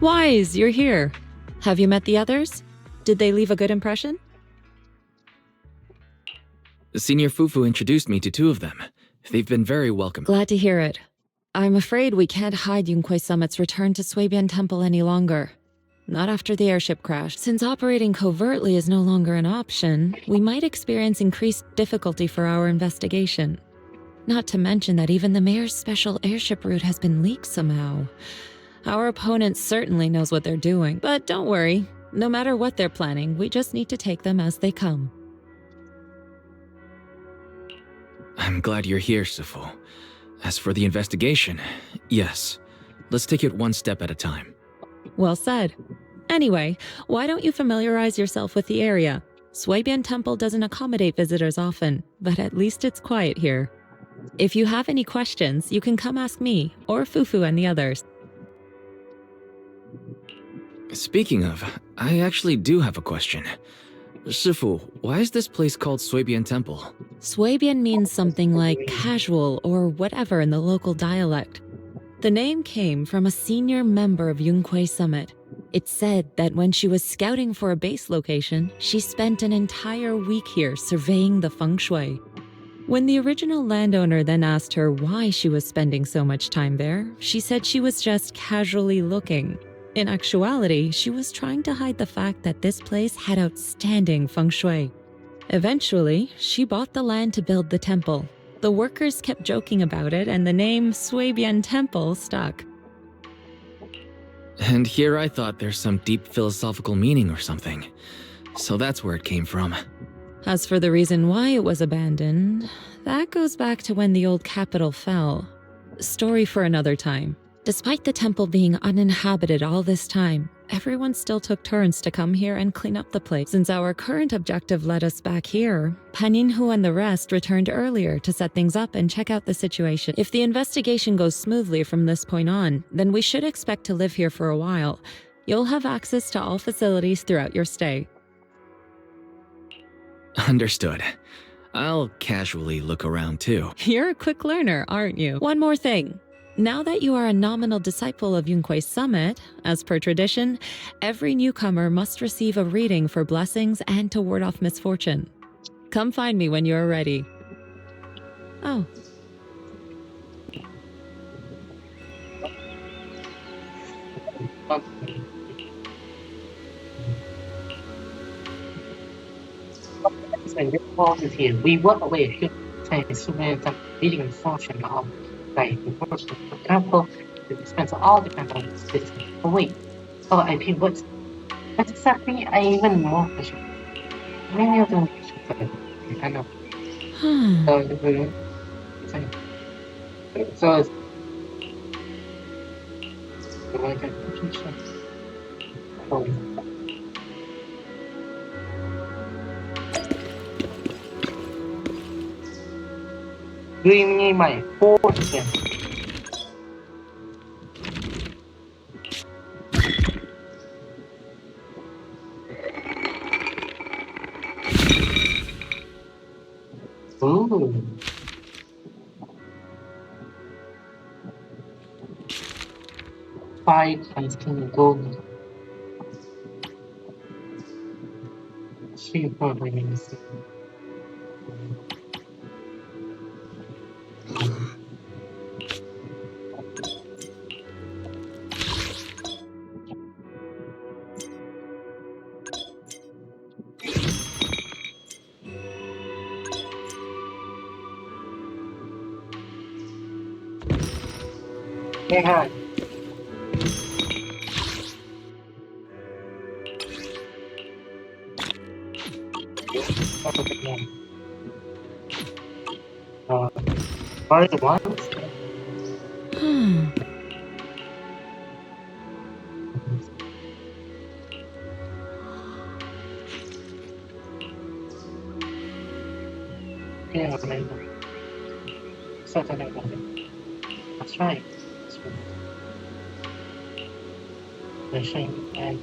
Wise, you're here. Have you met the others? Did they leave a good impression? Senior Fufu introduced me to two of them. They've been very welcome. Glad to hear it. I'm afraid we can't hide Yunquei Summit's return to Suibian Temple any longer. Not after the airship crash. Since operating covertly is no longer an option, we might experience increased difficulty for our investigation. Not to mention that even the mayor's special airship route has been leaked somehow. Our opponent certainly knows what they're doing, but don't worry. No matter what they're planning, we just need to take them as they come. I'm glad you're here, Sifu. As for the investigation, yes. Let's take it one step at a time. Well said. Anyway, why don't you familiarize yourself with the area? Suibian Temple doesn't accommodate visitors often, but at least it's quiet here. If you have any questions, you can come ask me, or Fufu and the others. Speaking of, I actually do have a question. Shifu, why is this place called Suibian Temple? Suibian means something like casual or whatever in the local dialect. The name came from a senior member of Yunquei Summit. It's said that when she was scouting for a base location, she spent an entire week here surveying the feng shui. When the original landowner then asked her why she was spending so much time there, she said she was just casually looking. In actuality, she was trying to hide the fact that this place had outstanding feng shui. Eventually, she bought the land to build the temple. The workers kept joking about it, and the name Suibian Temple stuck. And here I thought there's some deep philosophical meaning or something. So that's where it came from. As for the reason why it was abandoned, that goes back to when the old capital fell. Story for another time. Despite the temple being uninhabited all this time, everyone still took turns to come here and clean up the place. Since our current objective led us back here, Paninhu and the rest returned earlier to set things up and check out the situation. If the investigation goes smoothly from this point on, then we should expect to live here for a while. You'll have access to all facilities throughout your stay. Understood. I'll casually look around too. You're a quick learner, aren't you? One more thing. Now that you are a nominal disciple of Yunquei Summit, as per tradition, every newcomer must receive a reading for blessings and to ward off misfortune. Come find me when you are ready. Oh. We work away to reading and function of like for example, the dispenser all depends on the system. Oh wait, how IP works. That's exactly I even more question. Many of them I know. So it's like a Doing my 4%. Ooh. Five times gold. She probably means. Yeah. Are the ones? Yeah, maybe. Certainly. That's right. The shame and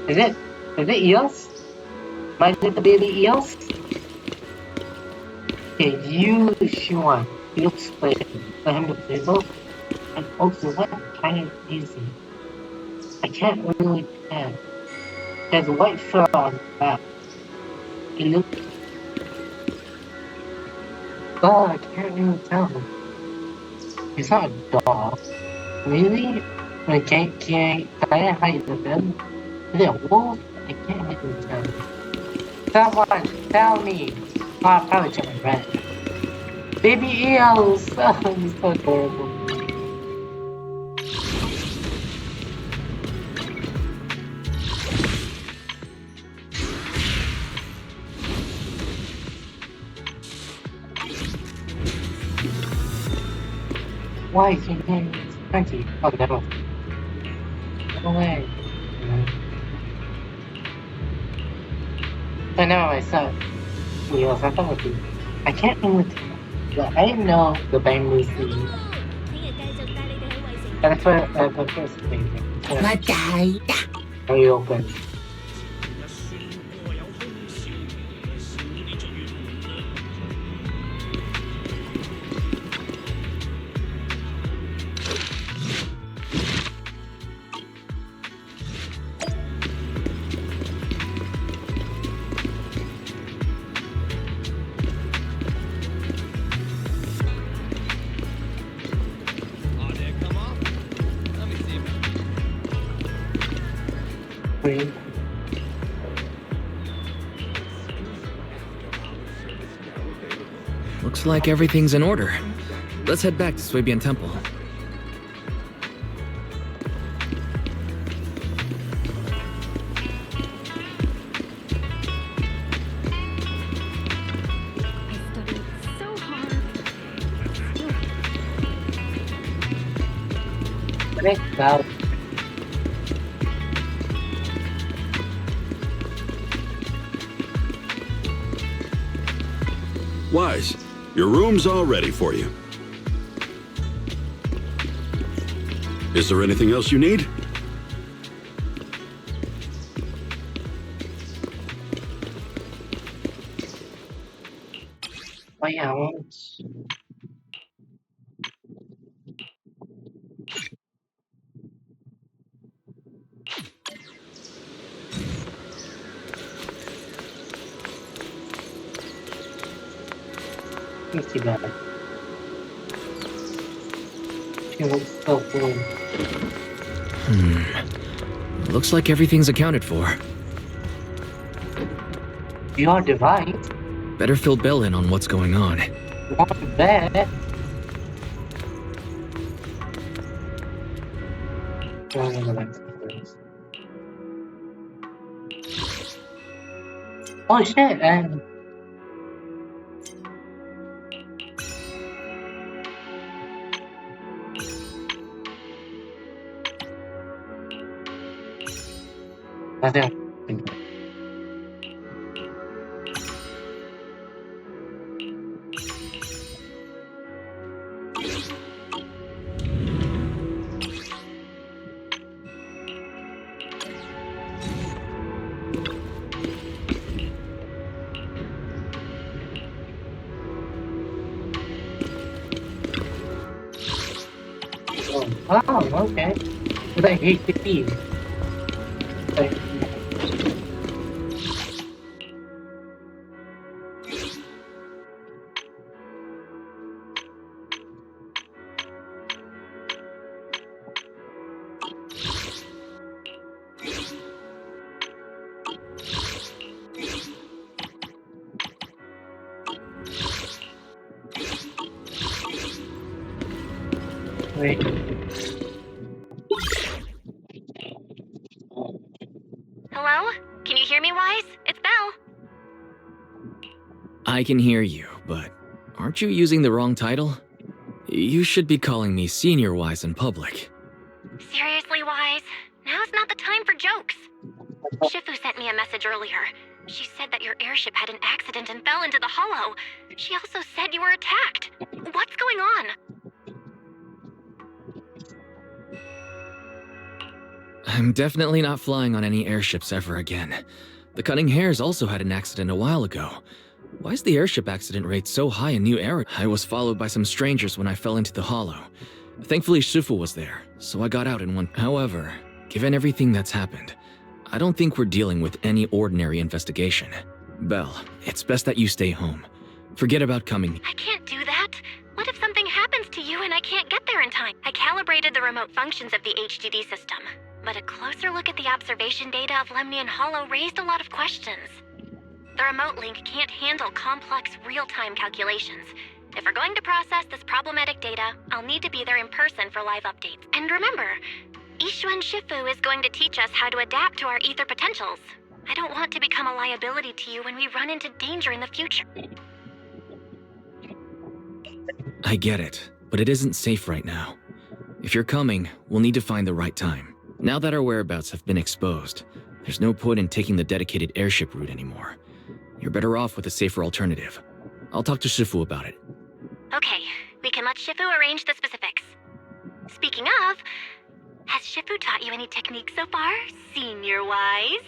is it? Is it eels? My little baby eels? Okay, you Sean. He looks like for him to play both. And also, what kind is he? I can't really tell. There's white fur on the back. He looks. Oh, I can't really tell. He's not a dog. Really? Can I hide the bed? Is it a wolf? I can't really tell. Someone tell me. Oh, I probably took my breath. Baby eels! Oh, he's so adorable. Why is he named 20? Oh, never. No way. I know, I saw eels. I thought it was. I can't really tell. But I know the bamboo sea. That's what the first thing. Very open. Green. Looks like everything's in order. Let's head back to Swabian Temple. Next out. Wise, your room's all ready for you. Is there anything else you need? Oh yeah, I want. Let me see that. She looks so cool. Looks like everything's accounted for. Your device. Better fill Bell in on what's going on. Not bad. Oh shit, and nothing. Oh, okay. But I hate the team. Wait. Hello? Can you hear me, Wise? It's Belle. I can hear you, but aren't you using the wrong title? You should be calling me Senior Wise in public. Seriously, Wise? Now's not the time for jokes. Shifu sent me a message earlier. She said that your airship had an accident and fell into the hollow. She also said you were attacked. What's going on? I'm definitely not flying on any airships ever again. The Cunning Hares also had an accident a while ago. Why is the airship accident rate so high in New Era? I was followed by some strangers when I fell into the hollow. Thankfully, Shifu was there, so I got out in one. However, given everything that's happened, I don't think we're dealing with any ordinary investigation. Belle, it's best that you stay home. Forget about coming. I can't do that. What if something happens to you and I can't get there in time? I calibrated the remote functions of the HDD system, but a closer look at the observation data of Lemnian Hollow raised a lot of questions. The remote link can't handle complex real-time calculations. If we're going to process this problematic data, I'll need to be there in person for live updates. And remember, Ishuan Shifu is going to teach us how to adapt to our ether potentials. I don't want to become a liability to you when we run into danger in the future. I get it, but it isn't safe right now. If you're coming, we'll need to find the right time. Now that our whereabouts have been exposed, there's no point in taking the dedicated airship route anymore. You're better off with a safer alternative. I'll talk to Shifu about it. Okay, we can let Shifu arrange the specifics. Speaking of, has Shifu taught you any techniques so far, senior-wise?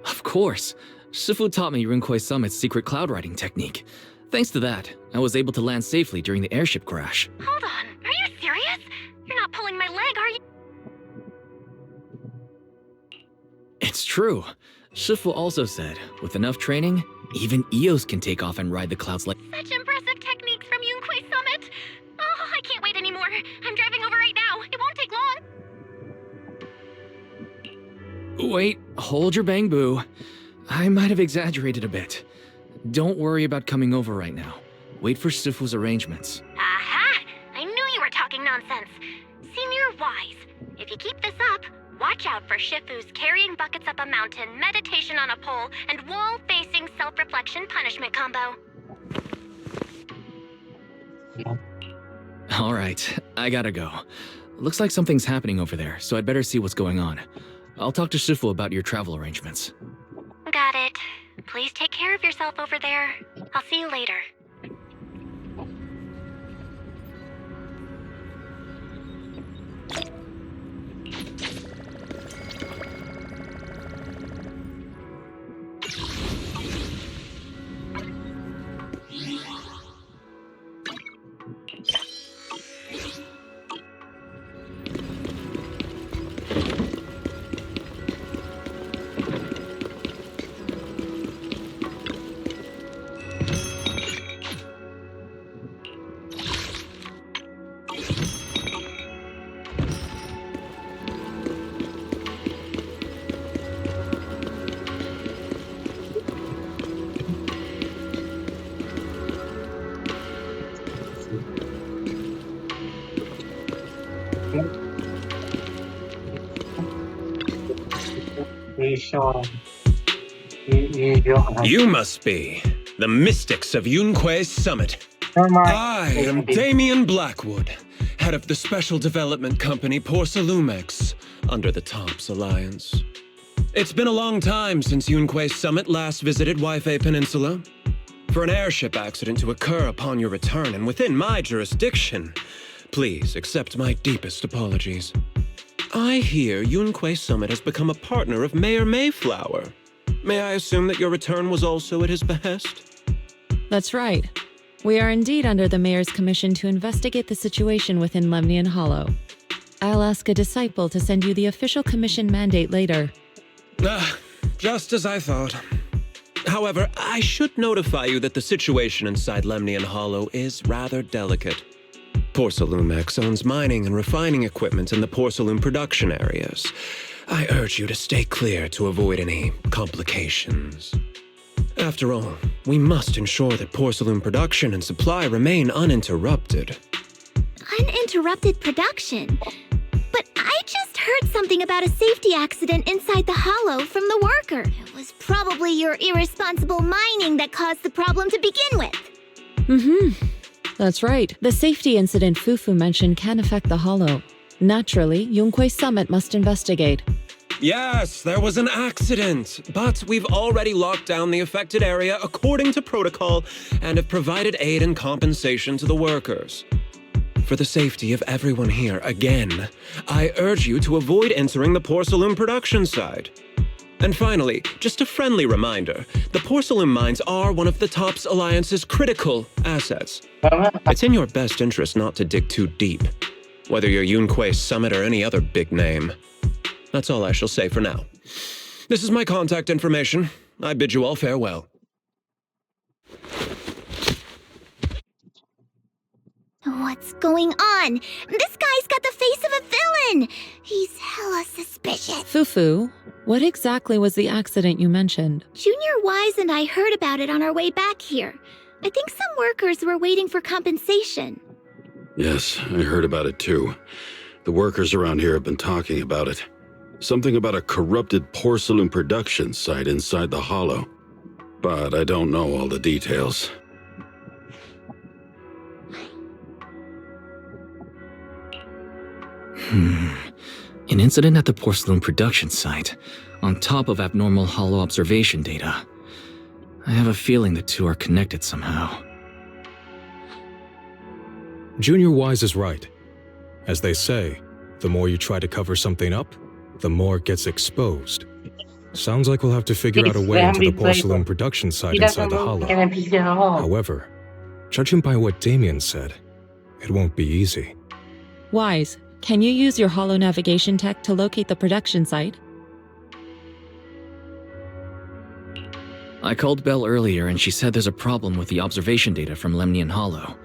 Of course. Shifu taught me Rinkwei Summit's secret cloud riding technique. Thanks to that, I was able to land safely during the airship crash. Hold on, are you serious? You're not pulling my leg, are you? It's true. Shifu also said, with enough training, even Eos can take off and ride the clouds like— Such impressive techniques from Yunkwei Summit! Oh, I can't wait anymore. I'm driving over right now. It won't take long. Wait, hold your bang boo. I might have exaggerated a bit. Don't worry about coming over right now. Wait for Shifu's arrangements. Aha! I knew you were talking nonsense. Senior Wise, if you keep this up, watch out for Shifu's carrying buckets up a mountain, meditation on a pole, and wall-facing self-reflection punishment combo. All right, I gotta go. Looks like something's happening over there, so I'd better see what's going on. I'll talk to Shifu about your travel arrangements. Got it. Please take care of yourself over there. I'll see you later. You must be the mystics of Yunkwei's Summit. I am Damien Blackwood, head of the special development company Porcelumex, under the Tops Alliance. It's been a long time since Yunkwei's Summit last visited Waifei Peninsula. For an airship accident to occur upon your return and within my jurisdiction, please accept my deepest apologies. I hear Yunkwei Summit has become a partner of Mayor Mayflower. May I assume that your return was also at his behest? That's right. We are indeed under the mayor's commission to investigate the situation within Lemnian Hollow. I'll ask a disciple to send you the official commission mandate later. Just as I thought. However, I should notify you that the situation inside Lemnian Hollow is rather delicate. Porcelumex owns mining and refining equipment in the porcelain production areas. I urge you to stay clear to avoid any complications. After all, we must ensure that porcelain production and supply remain uninterrupted. Uninterrupted production? But I just heard something about a safety accident inside the hollow from the worker. It was probably your irresponsible mining that caused the problem to begin with. That's right. The safety incident Fufu mentioned can affect the hollow. Naturally, Yunkwei Summit must investigate. Yes, there was an accident, but we've already locked down the affected area according to protocol and have provided aid and compensation to the workers. for the safety of everyone here again, I urge you to avoid entering the Porcelain production side. And finally, just a friendly reminder, the porcelain mines are one of the TOPS Alliance's critical assets. It's in your best interest not to dig too deep, whether you're Yunquei Summit or any other big name. That's all I shall say for now. This is my contact information. I bid you all farewell. What's going on? This guy's got the face of a villain! He's hella suspicious. Fufu, what exactly was the accident you mentioned? Junior Wise and I heard about it on our way back here. I think some workers were waiting for compensation. Yes, I heard about it too. The workers around here have been talking about it. Something about a corrupted porcelain production site inside the hollow. But I don't know all the details. An incident at the porcelain production site, on top of abnormal hollow observation data. I have a feeling the two are connected somehow. Junior Wise is right. As they say, the more you try to cover something up, the more it gets exposed. Sounds like we'll have to figure out a way into the porcelain production site inside the hollow. However, judging by what Damien said, it won't be easy. Wise, can you use your holo navigation tech to locate the production site? I called Belle earlier and she said there's a problem with the observation data from Lemnian Hollow.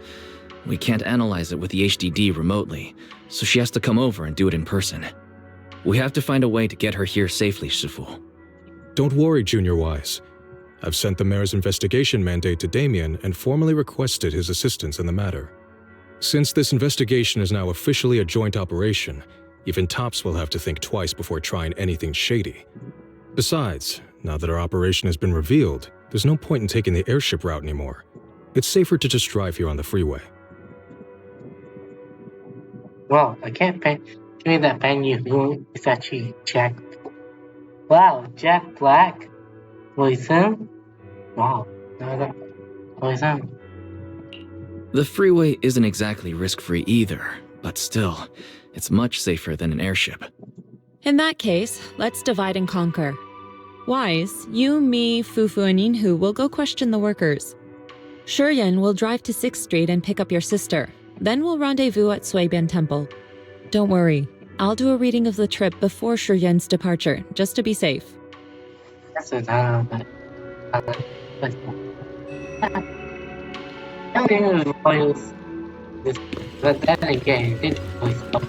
We can't analyze it with the HDD remotely, so she has to come over and do it in person. We have to find a way to get her here safely, Shifu. Don't worry, Junior Wise. I've sent the mayor's investigation mandate to Damien and formally requested his assistance in the matter. Since this investigation is now officially a joint operation, even TOPS will have to think twice before trying anything shady. Besides, now that our operation has been revealed, there's no point in taking the airship route anymore. It's safer to just drive here on the freeway. Well, I can't show you that venue who is actually Jack. Wow, Jack Black? Was him? Wow, that was him. The freeway isn't exactly risk-free either, but still, it's much safer than an airship. In that case, let's divide and conquer. Wise, you, me, Fufu, and Yinhu will go question the workers. Shuryen will drive to 6th Street and pick up your sister. Then we'll rendezvous at Suibian Temple. Don't worry, I'll do a reading of the trip before Shuryen's departure, just to be safe. That's what I don't think it was spoils this, but then again, it did really spoil.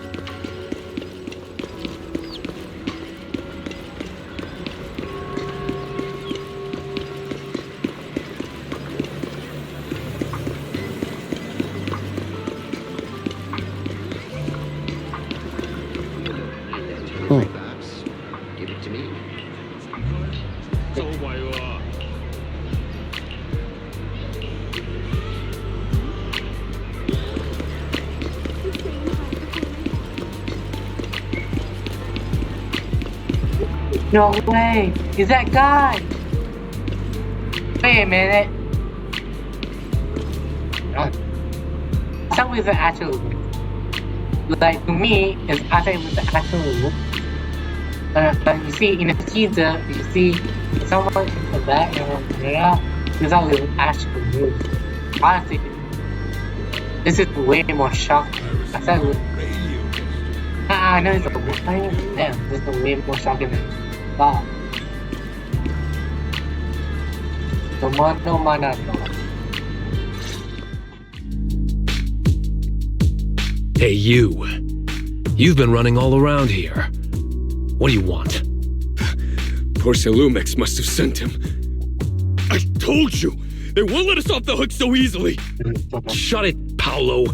Give it to me. No way! Is that guy? Wait a minute. Some with the actual look. Like to me, it's actually with the actual look. But you see in the teaser, you see someone in the back without the actual move. Honestly, this is way more shocking. I thought it was. I know it's a damn, this is way more shocking than wow. Tomato Manato. Hey, you. You've been running all around here. What do you want? Porcelumex must have sent him. I told you! They won't let us off the hook so easily! Shut it, Paolo.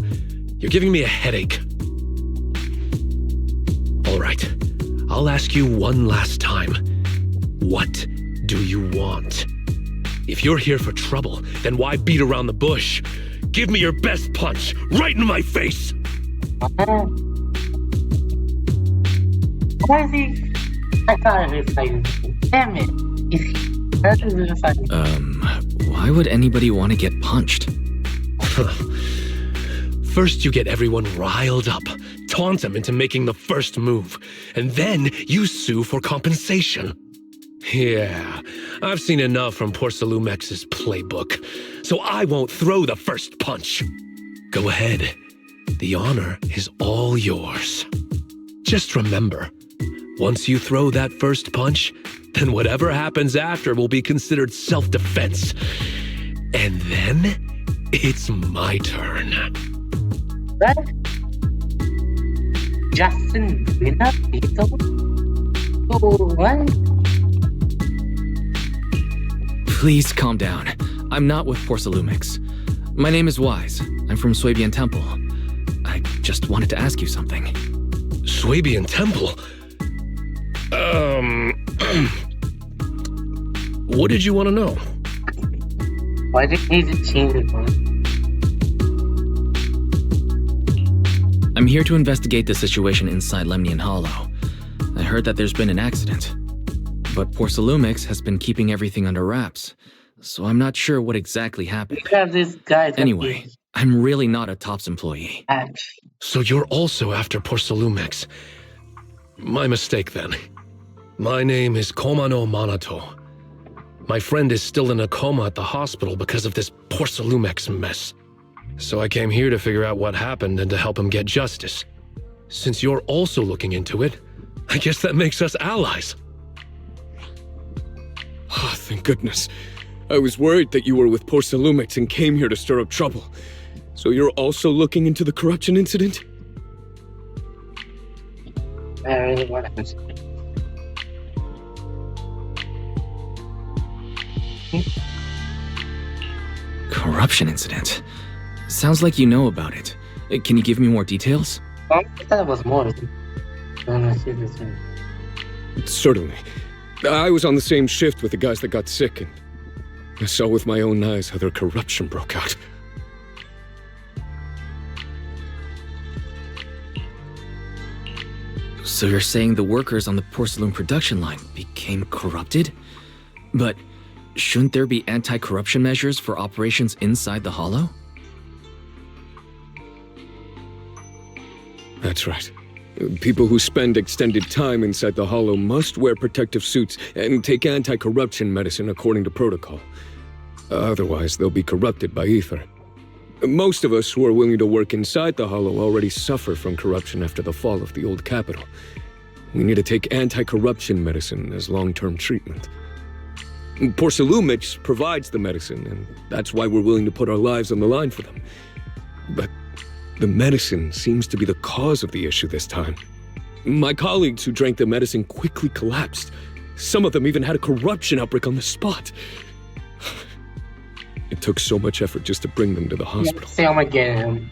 You're giving me a headache. Alright, I'll ask you one last time. What do you want? If you're here for trouble, then why beat around the bush? Give me your best punch, right in my face! Why is he? I thought it was like, damn it. Is he? Why would anybody want to get punched? First, you get everyone riled up, taunt them into making the first move, and then you sue for compensation. Yeah, I've seen enough from Porcelumex's playbook, so I won't throw the first punch. Go ahead. The honor is all yours. Just remember, once you throw that first punch, then whatever happens after will be considered self-defense. And then, it's my turn. What? Justin winner dito? Oh, what? Please calm down. I'm not with Porcelumix. My name is Wise. I'm from Swabian Temple. I just wanted to ask you something. Swabian Temple? What did you want to know? Why did he change it, man? I'm here to investigate the situation inside Lemnian Hollow. I heard that there's been an accident. But Porcelumix has been keeping everything under wraps, so I'm not sure what exactly happened. Because this guy. Anyway, I'm really not a TOPS employee. So you're also after Porcelumix. My mistake then. My name is Komano Manato. My friend is still in a coma at the hospital because of this Porcelumix mess. So I came here to figure out what happened and to help him get justice. Since you're also looking into it, I guess that makes us allies. Oh, thank goodness. I was worried that you were with Porcelumix and came here to stir up trouble. So you're also looking into the corruption incident? I really want to. Corruption incident? Sounds like you know about it. Can you give me more details? I thought it was more. Certainly. I was on the same shift with the guys that got sick, and I saw with my own eyes how their corruption broke out. So you're saying the workers on the porcelain production line became corrupted? But shouldn't there be anti-corruption measures for operations inside the Hollow? That's right. People who spend extended time inside the Hollow must wear protective suits and take anti-corruption medicine according to protocol. Otherwise, they'll be corrupted by ether. Most of us who are willing to work inside the Hollow already suffer from corruption after the fall of the old capital. We need to take anti-corruption medicine as long-term treatment. Porcelumix provides the medicine, and that's why we're willing to put our lives on the line for them. But the medicine seems to be the cause of the issue this time. My colleagues who drank the medicine quickly collapsed. Some of them even had a corruption outbreak on the spot. It took so much effort just to bring them to the hospital.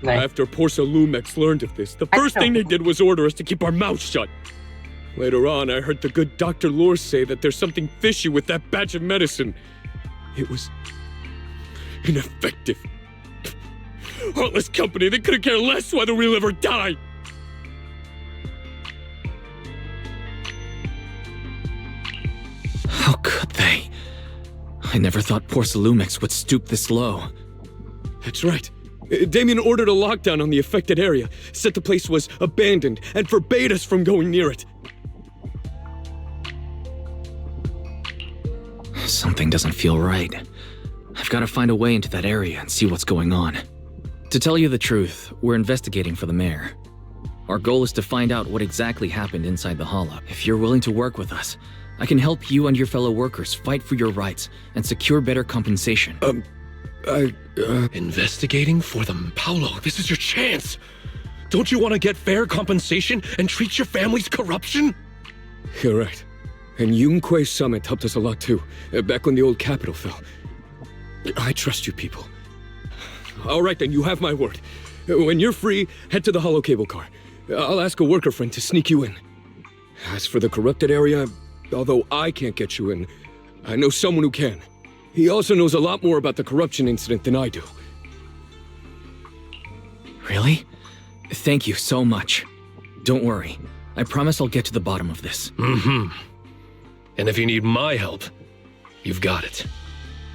After Porcelumix learned of this, the first thing they did was order us to keep our mouths shut. Later on, I heard the good Dr. Lore say that there's something fishy with that batch of medicine. It was ineffective. Heartless company, they couldn't care less whether we live or die. How could they? I never thought Porcelumix would stoop this low. That's right. Damien ordered a lockdown on the affected area, said the place was abandoned, and forbade us from going near it. Something doesn't feel right. I've got to find a way into that area and see what's going on. To tell you the truth, we're investigating for the mayor. Our goal is to find out what exactly happened inside the Hollow. If you're willing to work with us, I can help you and your fellow workers fight for your rights and secure better compensation. Investigating for them? Paolo, this is your chance! Don't you want to get fair compensation and treat your family's corruption? You're right. And Yunquei Summit helped us a lot too, back when the old capital fell. I trust you people. All right then, you have my word. When you're free, head to the Hollow cable car. I'll ask a worker friend to sneak you in. As for the corrupted area, although I can't get you in, I know someone who can. He also knows a lot more about the corruption incident than I do. Really? Thank you so much. Don't worry. I promise I'll get to the bottom of this. Mm-hmm. And if you need my help, you've got it.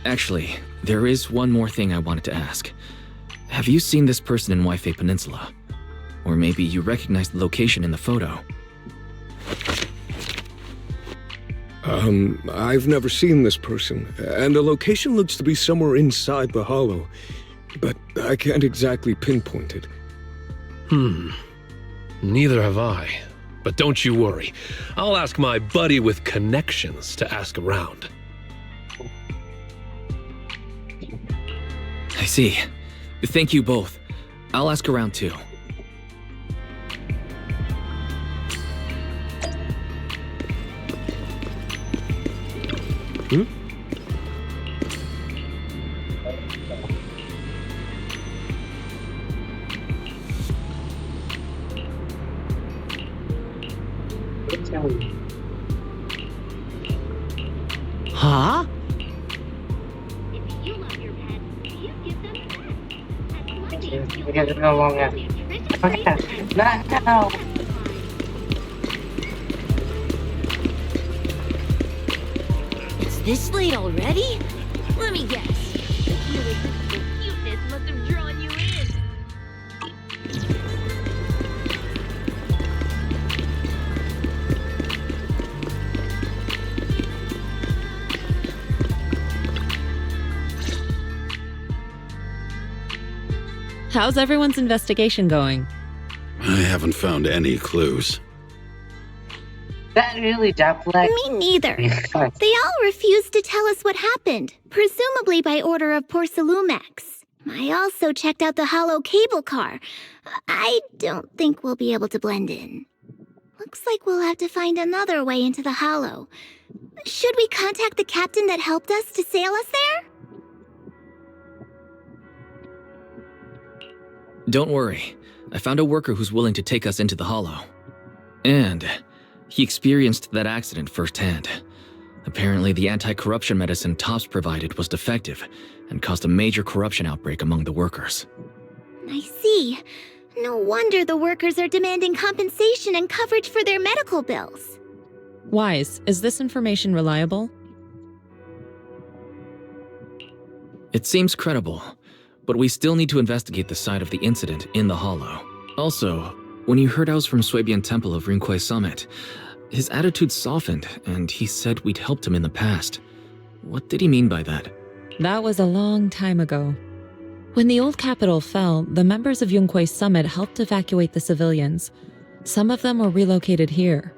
Actually, there is one more thing I wanted to ask. Have you seen this person in Waifei Peninsula? Or maybe you recognize the location in the photo. I've never seen this person, and the location looks to be somewhere inside the hollow, but I can't exactly pinpoint it. Neither have I. But don't you worry. I'll ask my buddy with connections to ask around. I see. Thank you both. I'll ask around too. Huh? If you love your pets, you give them pets. We get it no longer. Okay. No. It's this late already? Let me guess. The irresistible cuteness must have drawn you in. How's everyone's investigation going? I haven't found any clues. That really Jack Black. Me neither. They all refused to tell us what happened, presumably by order of Porcelumex. I also checked out the hollow cable car. I don't think we'll be able to blend in. Looks like we'll have to find another way into the hollow. Should we contact the captain that helped us to sail us there? Don't worry. I found a worker who's willing to take us into the hollow. And he experienced that accident firsthand. Apparently, the anti-corruption medicine Tops provided was defective and caused a major corruption outbreak among the workers. I see. No wonder the workers are demanding compensation and coverage for their medical bills. Wise, is this information reliable? It seems credible, but we still need to investigate the site of the incident in the hollow. Also, when you heard I was from Swabian Temple of Rinquay Summit, his attitude softened and he said we'd helped him in the past. What did he mean by that? That was a long time ago. When the old capital fell, the members of Yunquay Summit helped evacuate the civilians. Some of them were relocated here.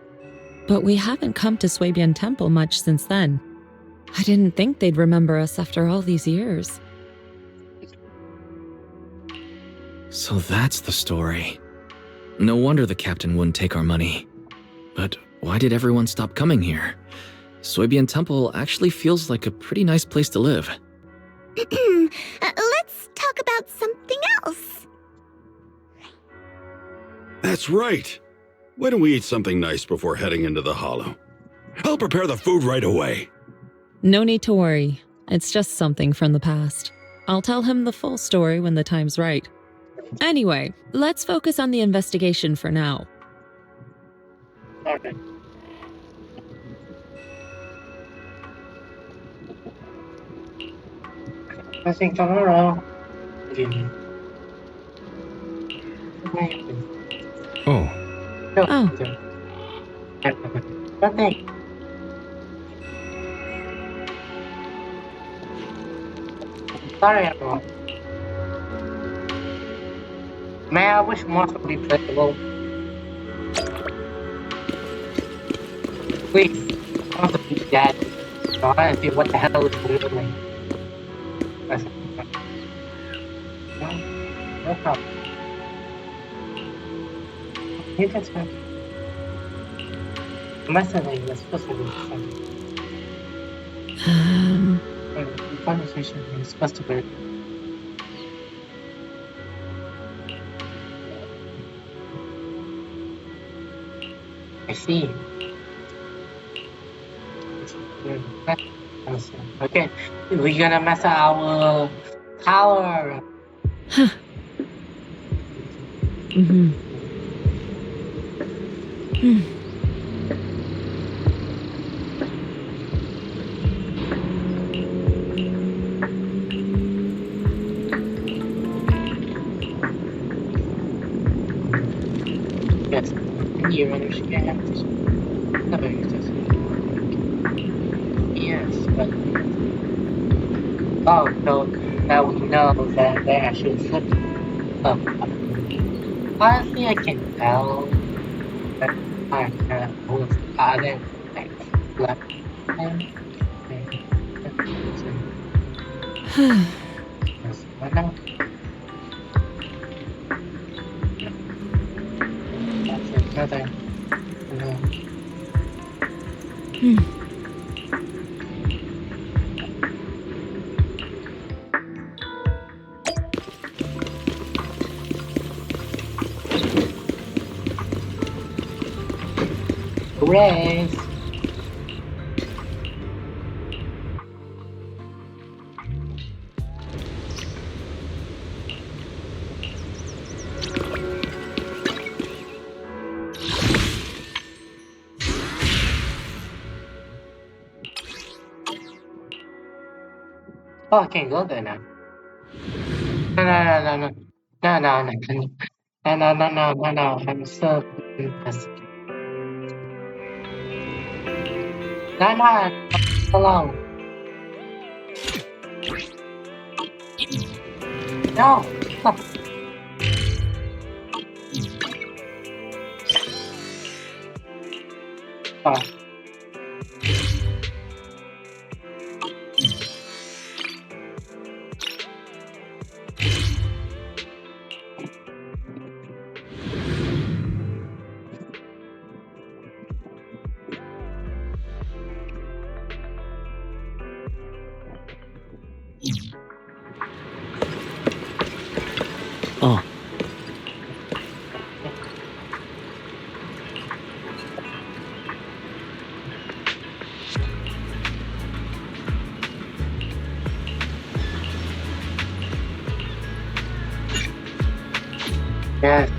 But we haven't come to Swabian Temple much since then. I didn't think they'd remember us after all these years. So that's the story. No wonder the captain wouldn't take our money. But why did everyone stop coming here? Swabian Temple actually feels like a pretty nice place to live. Let's talk about something else. That's right. Why don't we eat something nice before heading into the hollow? I'll prepare the food right away. No need to worry. It's just something from the past. I'll tell him the full story when the time's right. Anyway, let's focus on the investigation for now. Okay. I think tomorrow. Oh, Oh. Nothing. Sorry, everyone. Man, I wish more would be playable. Please, I want to be dead. So I want to see what the hell is doing. No problem. You can spend. Messaging is supposed to be the conversation is supposed to be. I see. Okay, we're gonna mess up our power. Mm-hmm. Yes, and you understand. No, you just. Yes, but. Oh, so now we know that they actually flipped. Honestly, I can tell that I was other like left hand. Yes, but now that's another. Race. Oh, I can't go there now. No. No. I'm so invested. No. Alone. No. Oh. Oh. Yes.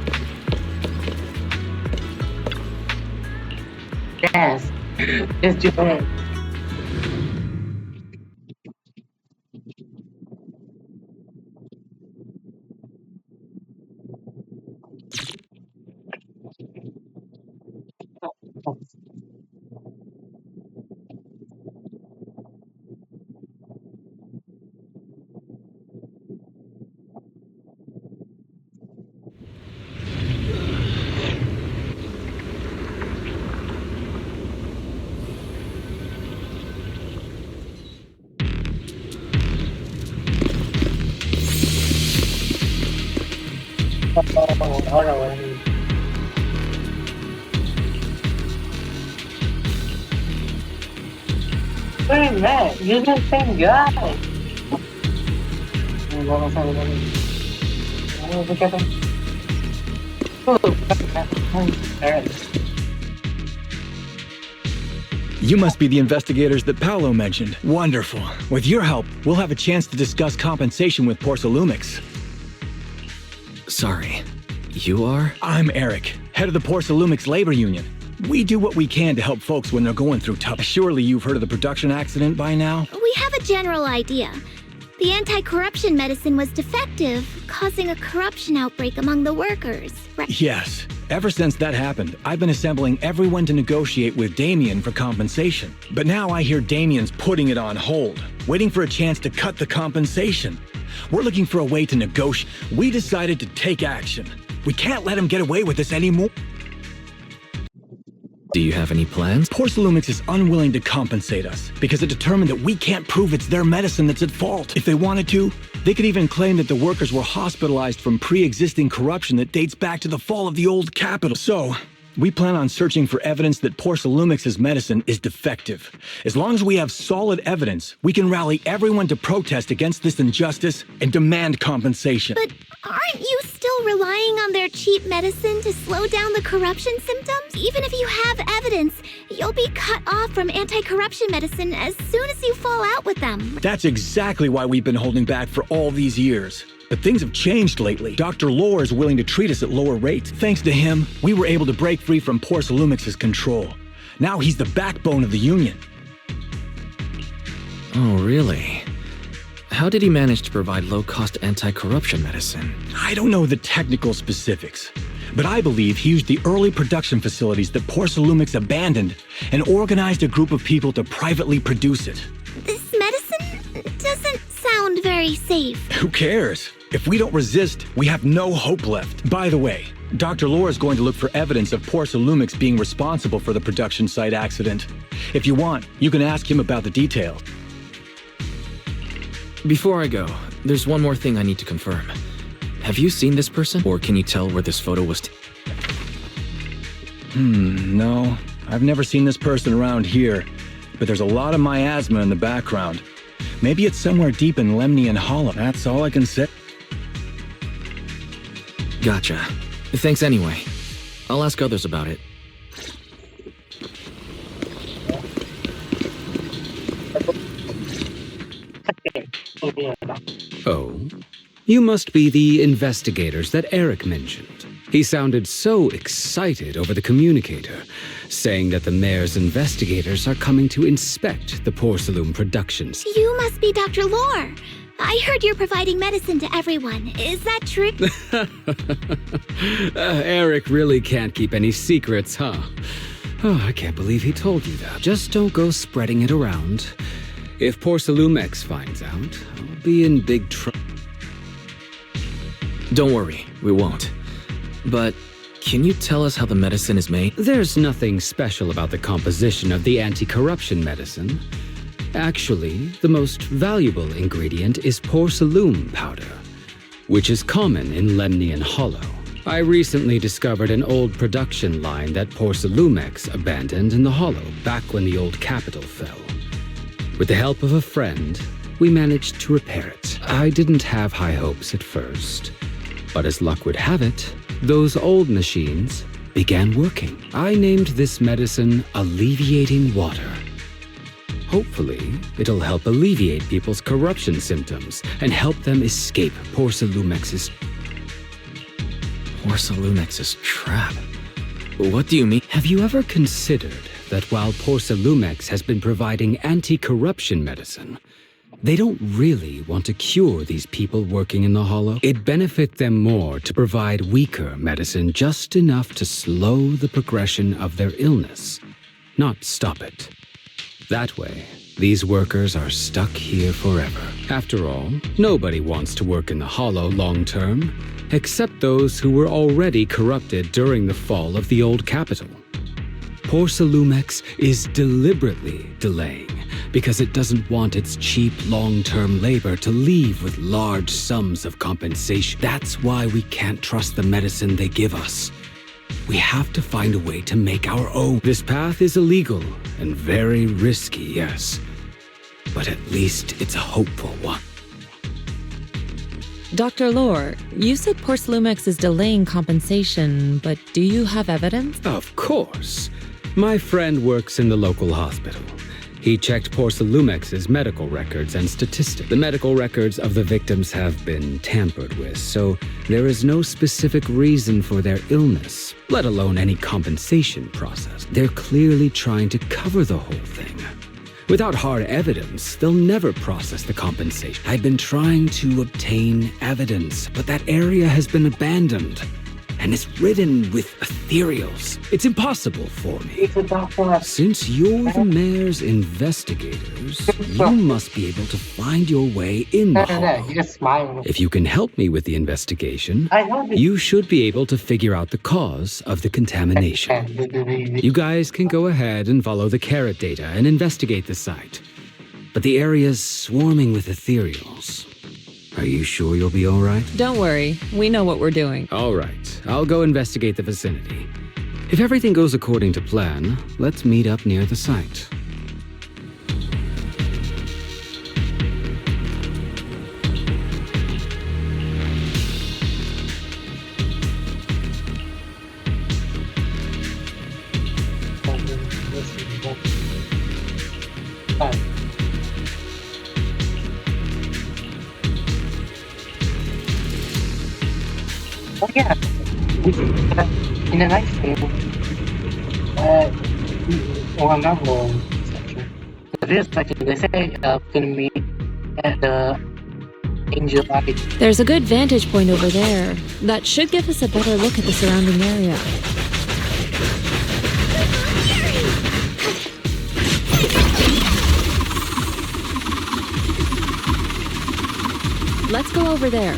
Yes. Let's do it. Oh, hold on. Wait a minute, you're the same guy. You must be the investigators that Paolo mentioned. Wonderful. With your help, we'll have a chance to discuss compensation with Porcelumix. Sorry. You are? I'm Eric, head of the Porcelumix Labor Union. We do what we can to help folks when they're going through tough. Surely you've heard of the production accident by now? We have a general idea. The anti-corruption medicine was defective, causing a corruption outbreak among the workers, right? Yes. Ever since that happened, I've been assembling everyone to negotiate with Damien for compensation. But now I hear Damien's putting it on hold, waiting for a chance to cut the compensation. We're looking for a way to negotiate. We decided to take action. We can't let him get away with this anymore. Do you have any plans? Porcelumix is unwilling to compensate us because it determined that we can't prove it's their medicine that's at fault. If they wanted to, they could even claim that the workers were hospitalized from pre-existing corruption that dates back to the fall of the old capital. So, we plan on searching for evidence that Porcelumix's medicine is defective. As long as we have solid evidence, we can rally everyone to protest against this injustice and demand compensation. But aren't you still relying on their cheap medicine to slow down the corruption symptoms? Even if you have evidence, you'll be cut off from anti-corruption medicine as soon as you fall out with them. That's exactly why we've been holding back for all these years. But things have changed lately. Dr. Lore is willing to treat us at lower rates. Thanks to him, we were able to break free from Porcelumix's control. Now he's the backbone of the union. Oh, really? How did he manage to provide low-cost anti-corruption medicine? I don't know the technical specifics. But I believe he used the early production facilities that Porcelumix abandoned and organized a group of people to privately produce it. This medicine doesn't sound very safe. Who cares? If we don't resist, we have no hope left. By the way, Dr. Lore is going to look for evidence of Porcelumix being responsible for the production site accident. If you want, you can ask him about the details. Before I go, there's one more thing I need to confirm. Have you seen this person, or can you tell where this photo was No. I've never seen this person around here, but there's a lot of miasma in the background. Maybe it's somewhere deep in Lemnian Hollow. That's all I can say. Gotcha. Thanks anyway. I'll ask others about it. Oh? You must be the investigators that Eric mentioned. He sounded so excited over the communicator, saying that the mayor's investigators are coming to inspect the Porcelain productions. You must be Dr. Lore. I heard you're providing medicine to everyone. Is that true? Eric really can't keep any secrets, huh? Oh, I can't believe he told you that. Just don't go spreading it around. If Porcelumix finds out, I'll be in big trouble. Don't worry, we won't. But can you tell us how the medicine is made? There's nothing special about the composition of the anti-corruption medicine. Actually, the most valuable ingredient is porcelain powder, which is common in Lemnian Hollow. I recently discovered an old production line that Porcelumix abandoned in the Hollow back when the old capital fell. With the help of a friend, we managed to repair it. I didn't have high hopes at first, but as luck would have it, those old machines began working. I named this medicine Alleviating Water. Hopefully, it'll help alleviate people's corruption symptoms and help them escape Porcelumix's trap? What do you mean? Have you ever considered that while Porcelumix has been providing anti-corruption medicine, they don't really want to cure these people working in the Hollow? It'd benefit them more to provide weaker medicine just enough to slow the progression of their illness, not stop it. That way, these workers are stuck here forever. After all, nobody wants to work in the Hollow long term, except those who were already corrupted during the fall of the old capital. Porcelumix is deliberately delaying because it doesn't want its cheap long-term labor to leave with large sums of compensation. That's why we can't trust the medicine they give us. We have to find a way to make our own. This path is illegal and very risky, yes. But at least it's a hopeful one. Dr. Lore, you said Porcelumix is delaying compensation, but do you have evidence? Of course. My friend works in the local hospital. He checked Porcelumix's medical records and statistics. The medical records of the victims have been tampered with, so there is no specific reason for their illness, let alone any compensation process. They're clearly trying to cover the whole thing. Without hard evidence, they'll never process the compensation. I've been trying to obtain evidence, but that area has been abandoned. And it's ridden with ethereals. It's impossible for me. Since you're the mayor's investigators, you must be able to find your way in the Hollow. If you can help me with the investigation, you should be able to figure out the cause of the contamination. You guys can go ahead and follow the carrot data and investigate the site. But the area's swarming with ethereals. Are you sure you'll be all right? Don't worry, we know what we're doing. All right, I'll go investigate the vicinity. If everything goes according to plan, let's meet up near the site. Oh yeah, in the next game, or another section, the video section, they say gonna meet at the Angel Light. There's a good vantage point over there. That should give us a better look at the surrounding area. Let's go over there.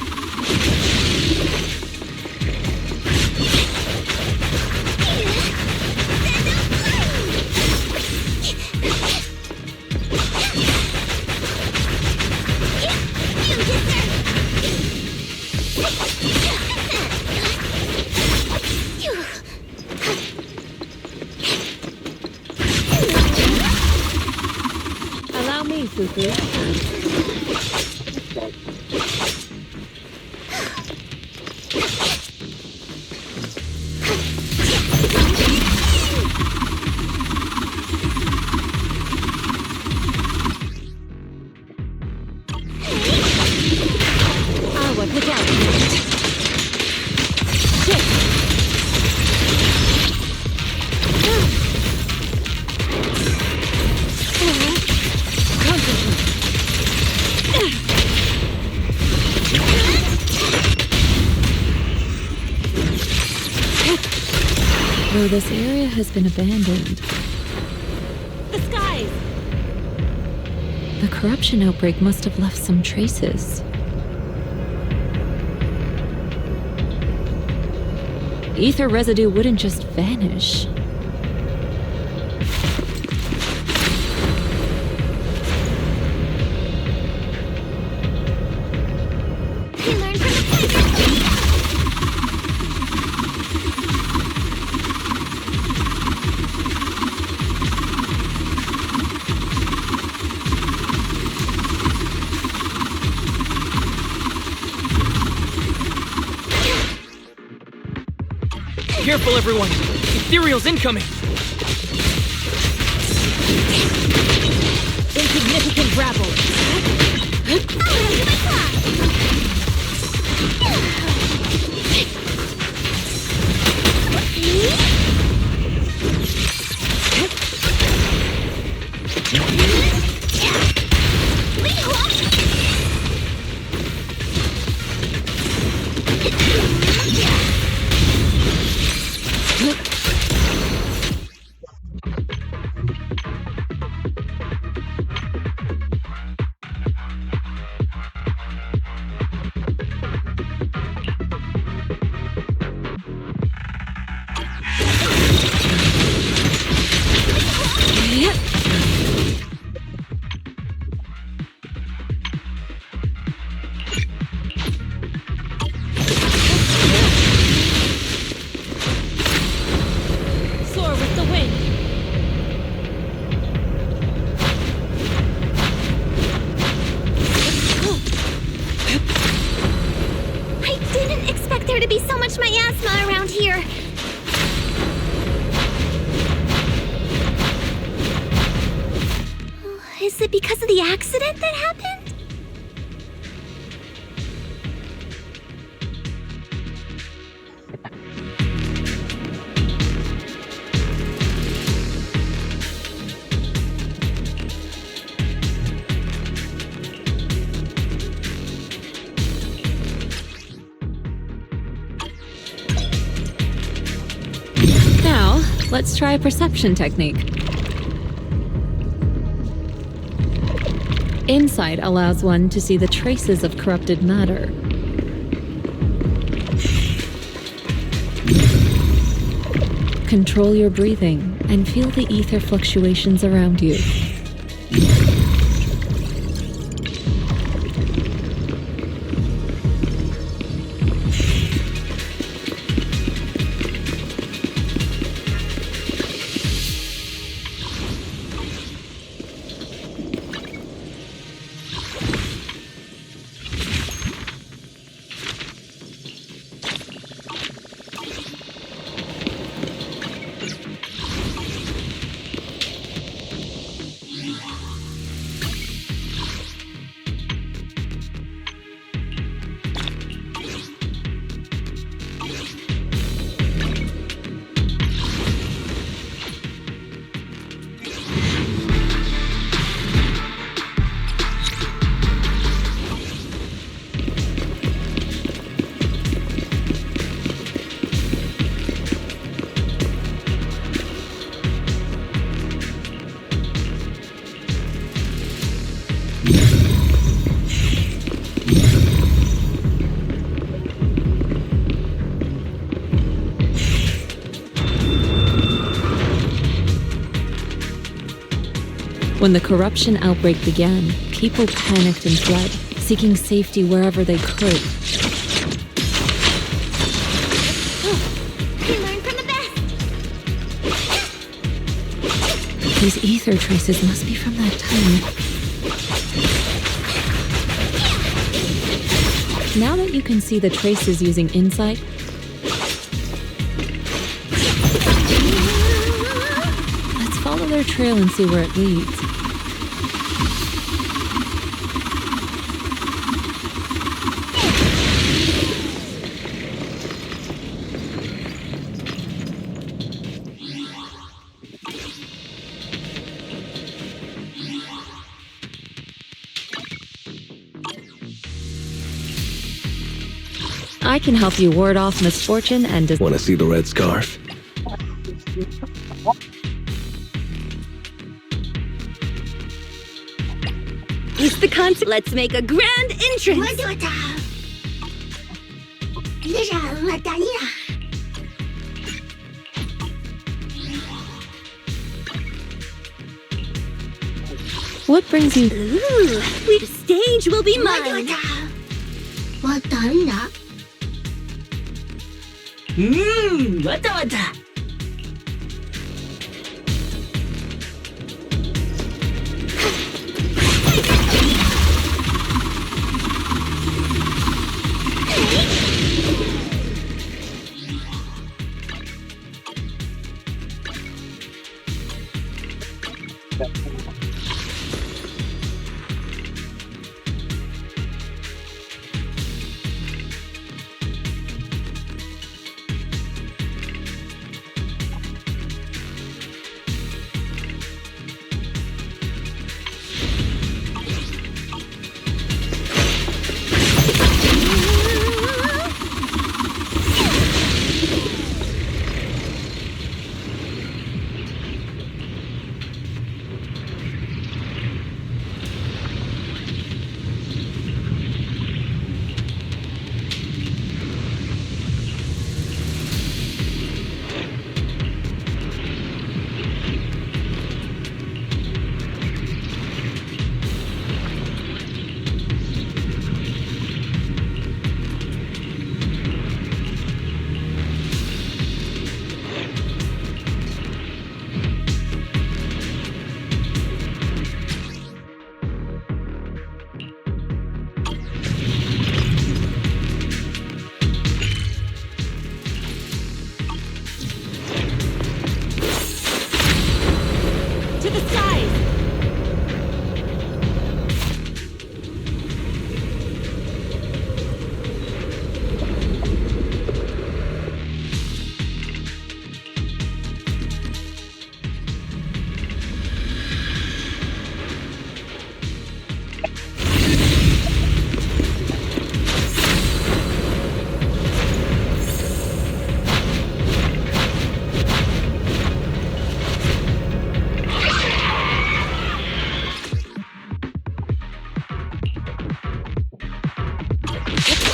Allow me, Fufu. Look out! Though this area has been abandoned. The skies! The corruption outbreak must have left some traces. Ether residue wouldn't just vanish. Careful, everyone! Ethereal's incoming! Insignificant rabble! Is it because of the accident that happened? Now, let's try a perception technique. Insight allows one to see the traces of corrupted matter. Control your breathing and feel the ether fluctuations around you. When the corruption outbreak began, people panicked and fled, seeking safety wherever they could. We learn from the best! These ether traces must be from that time. Now that you can see the traces using insight, let's follow their trail and see where it leads. I can help you ward off misfortune and Want to see the red scarf? It's the concept. Let's make a grand entrance! What brings you? Ooh, the stage will be mine!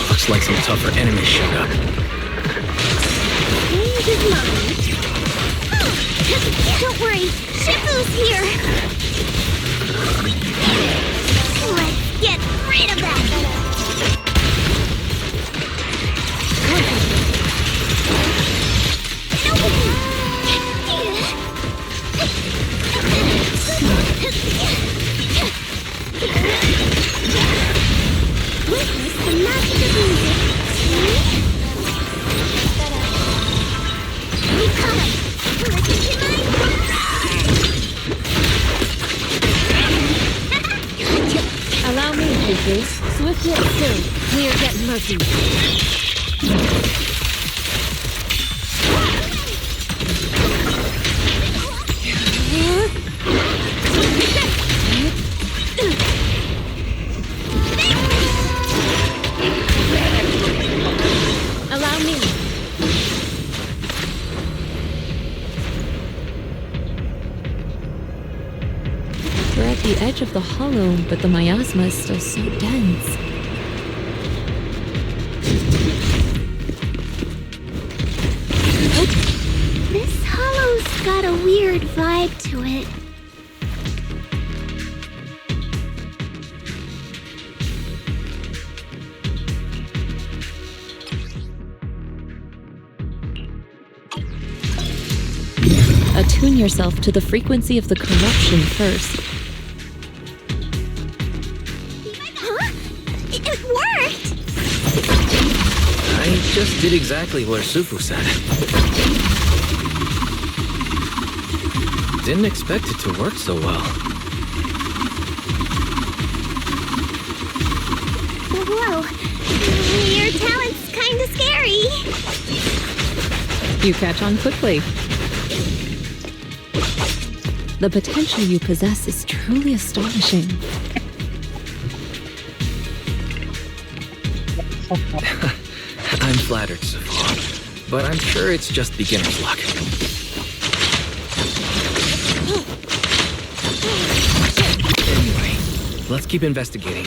Looks like some tougher enemies showed up. Stage is mine. Don't worry, Shifu's here! Let's get rid of that! Witness the magic of music. We come. Listen to my Allow me, Shifu. Swift yet still, clear yet murky. Allow me. We're at the edge of the hollow, but the miasma is still so dense. This hollow's got a weird vibe to it. Attune yourself to the frequency of the corruption first. Huh? It worked! I just did exactly what Sufu said. Didn't expect it to work so well. Whoa. Your talent's kinda scary. You catch on quickly. The potential you possess is truly astonishing. I'm flattered, Sufu, but I'm sure it's just beginner's luck. Anyway, let's keep investigating.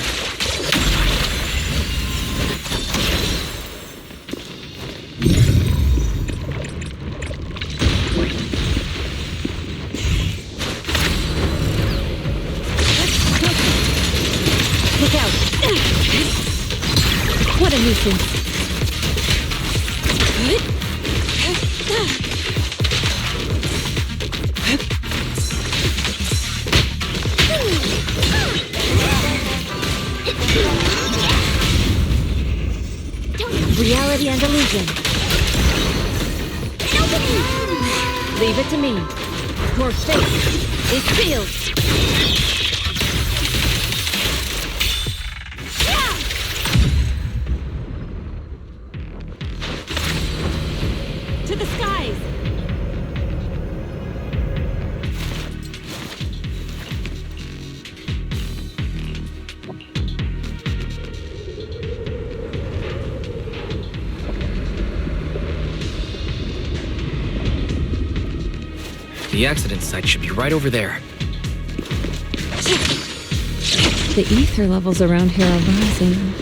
Look out! What a nuisance! Reality and illusion. Leave it to me. Your fate is sealed. To the skies! The accident site should be right over there. The ether levels around here are rising.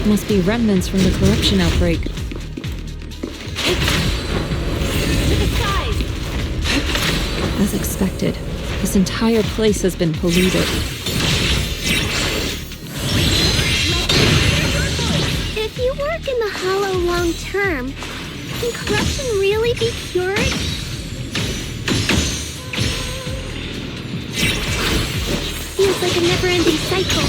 Must be remnants from the corruption outbreak. To the skies! As expected, this entire place has been polluted. If you work in the Hollow long term, can corruption really be cured? Feels like a never-ending cycle.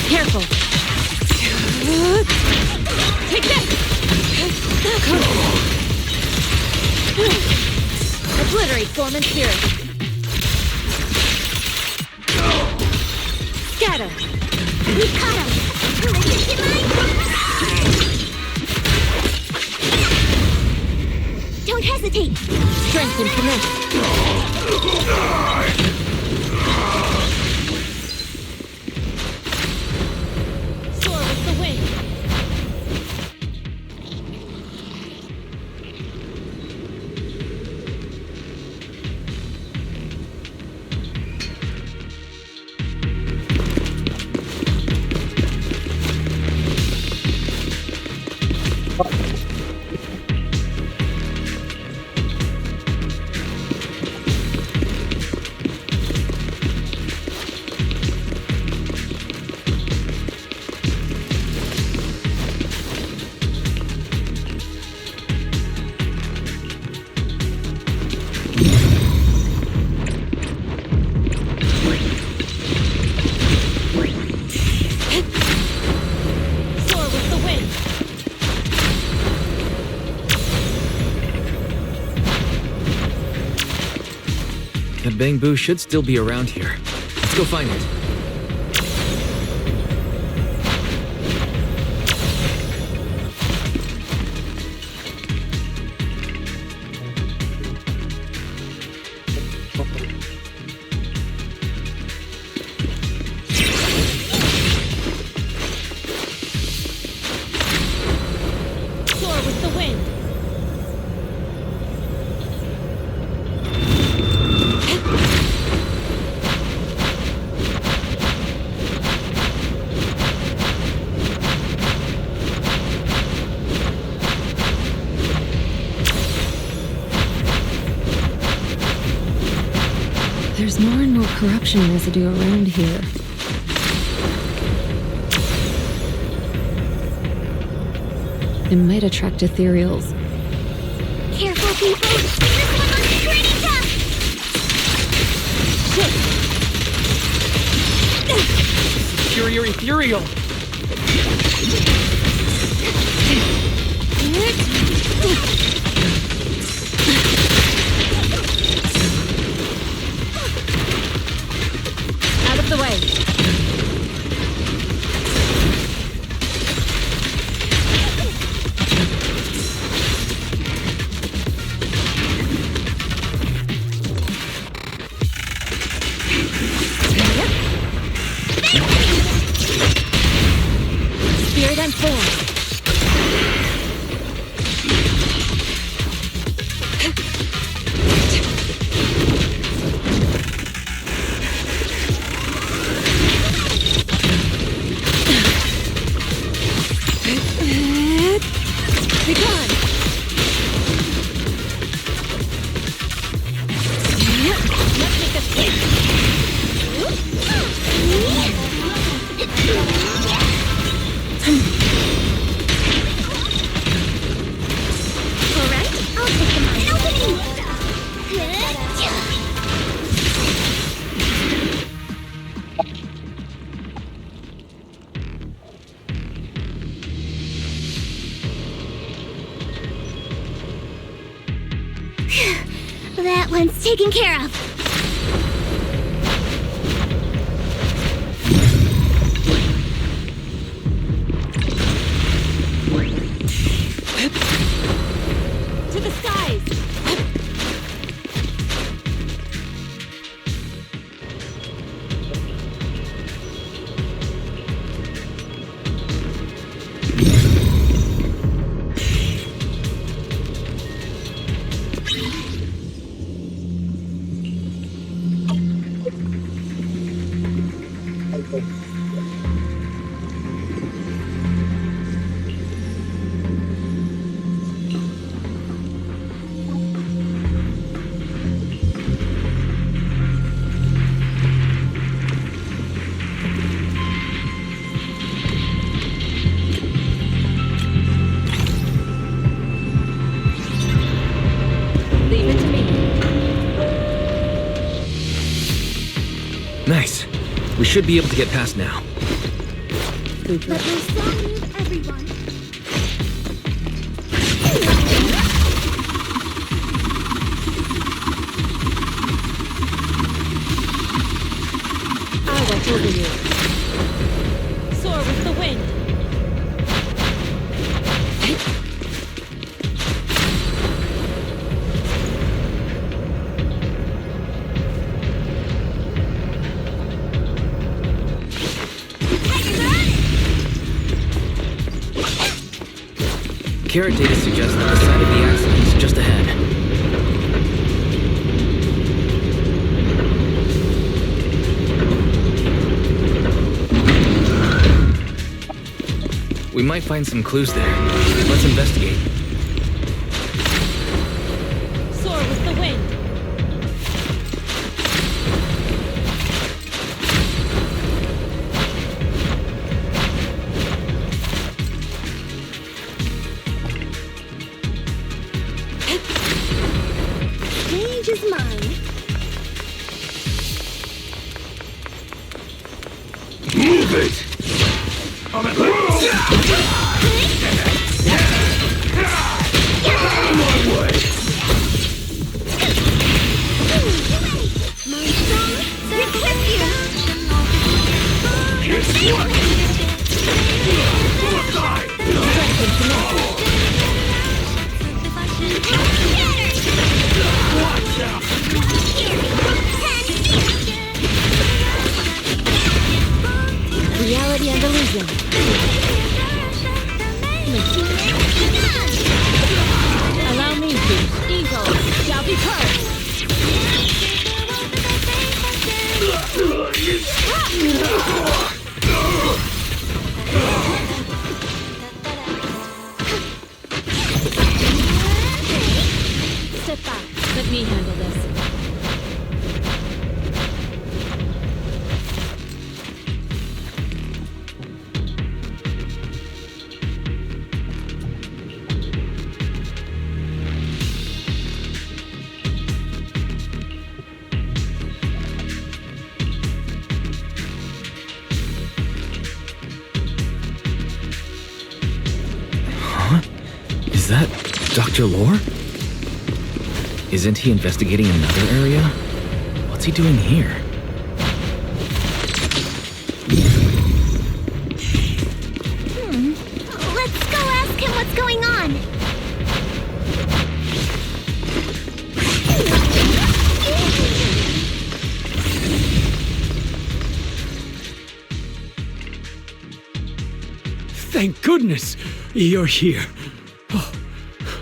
Careful! Take this! Obliterate form and spirit. Scatter! We caught him! Don't hesitate! Strength and finesse. Soar with the wind. That Bangbu should still be around here. Let's go find it. There's more and more corruption residue around here. It might attract ethereals. Careful, people! This one must be pretty tough! Superior ethereal! Out of the way! Spirit and form. Be gone. Let's make this quick. Alright, I'll take the mine. Opening! That one's taken care of. To the skies! Leave it to me. Nice. We should be able to get past now. But there's some move, everyone. I'll watch over you. Soar with the wind. Carrot data suggests that the site of the accident is just ahead. We might find some clues there. Let's investigate. Soar with the wind. Change is mine. Move it! me handle this. Is that Dr. Lore? Isn't he investigating another area? What's he doing here? Let's go ask him what's going on. Thank goodness you're here. Oh,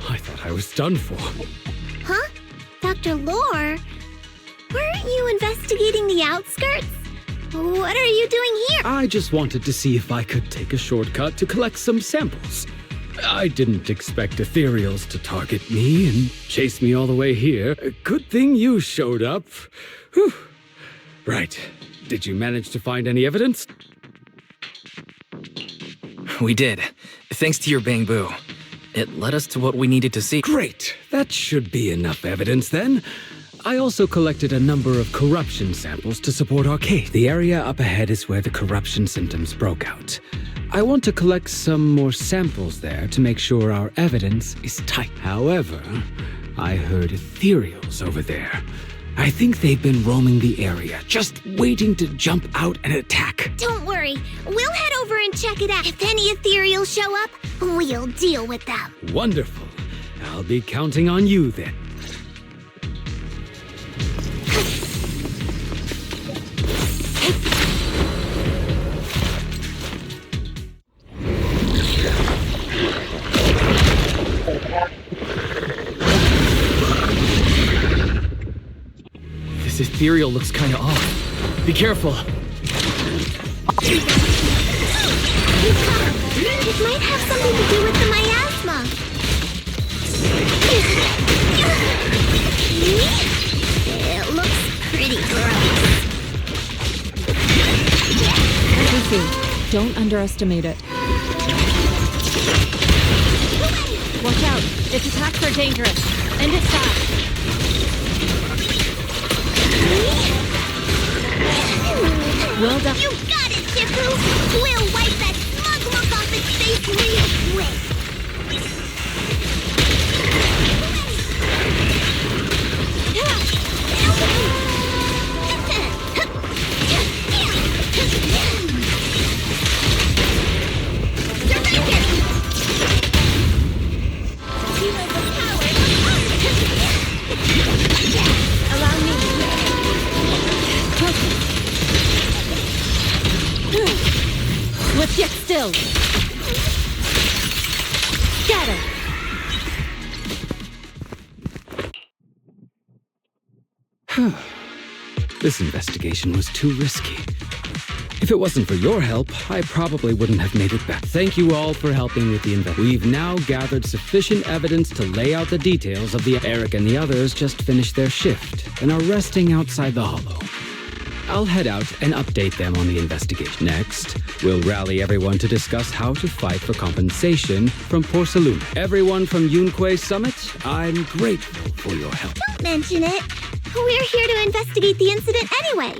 I thought I was done for. Huh? Dr. Lore? Weren't you investigating the outskirts? What are you doing here? I just wanted to see if I could take a shortcut to collect some samples. I didn't expect ethereals to target me and chase me all the way here. Good thing you showed up. Whew. Right. Did you manage to find any evidence? We did. Thanks to your bamboo. It led us to what we needed to see. Great. That should be enough evidence then. I also collected a number of corruption samples to support our case. The area up ahead is where the corruption symptoms broke out. I want to collect some more samples there to make sure our evidence is tight. However, I heard ethereals over there. I think they've been roaming the area, just waiting to jump out and attack. Don't worry. We'll head over and check it out. If any ethereals show up, we'll deal with them. Wonderful. I'll be counting on you then. This ethereal looks kinda off. Be careful. It might have something to do with the miasma. It looks pretty gross. Lucy, don't underestimate it. Watch out! Its attacks are dangerous. End it fast. Well done. You got it, Shifu! We'll wipe that smug look off its face real quick. Allow me. Let's get still. Scatter. This investigation was too risky. If it wasn't for your help, I probably wouldn't have made it back. Thank you all for helping with the investigation. We've now gathered sufficient evidence to lay out the details of the... Eric and the others just finished their shift and are resting outside the hollow. I'll head out and update them on the investigation. Next, we'll rally everyone to discuss how to fight for compensation from Porcelain. Everyone from Yunquei Summit, I'm grateful for your help. Don't mention it. We're here to investigate the incident anyway.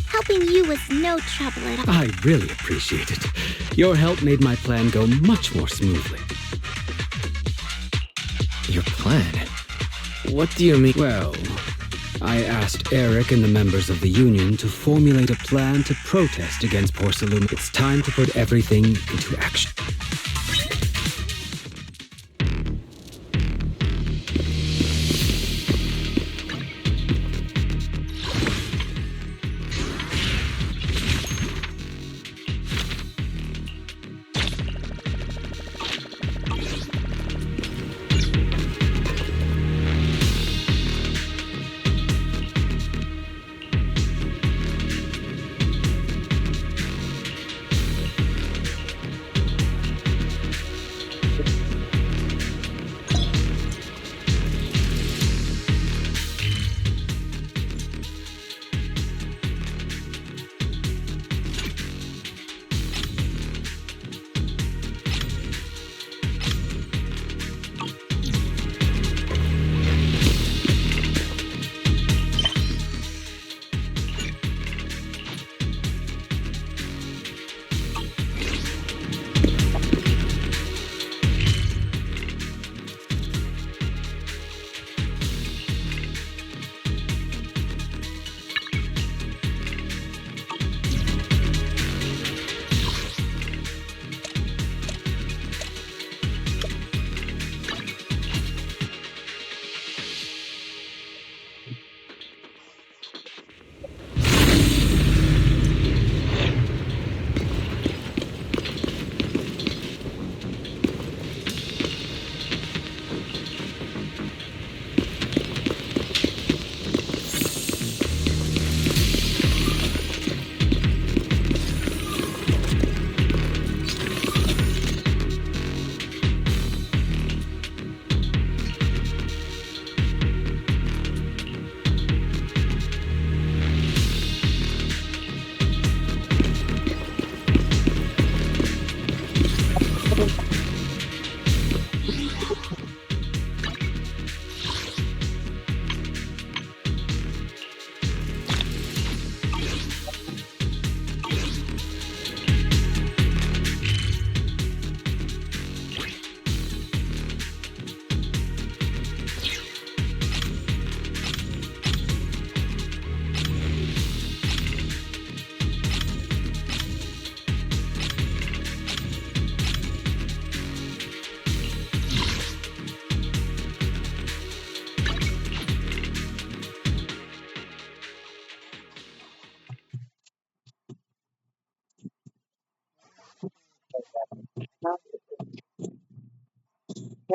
Helping you was no trouble at all. I really appreciate it. Your help made my plan go much more smoothly. Your plan? What do you mean? Well, I asked Eric and the members of the Union to formulate a plan to protest against Porcelain. It's time to put everything into action.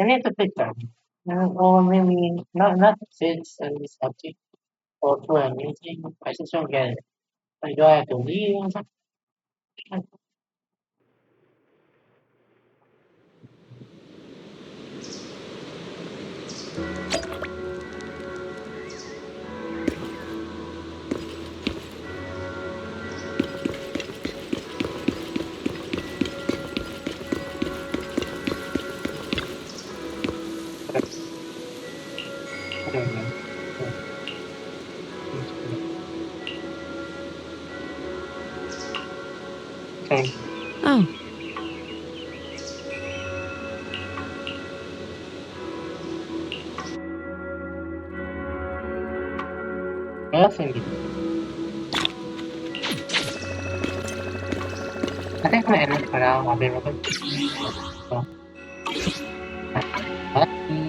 I need to pick them. Or maybe not fix and subject or to a meeting. I just don't get it. Like, do I have to leave or something? I don't know. Okay. Oh, I think I'm gonna end it for now. I'll be right back. So, bye.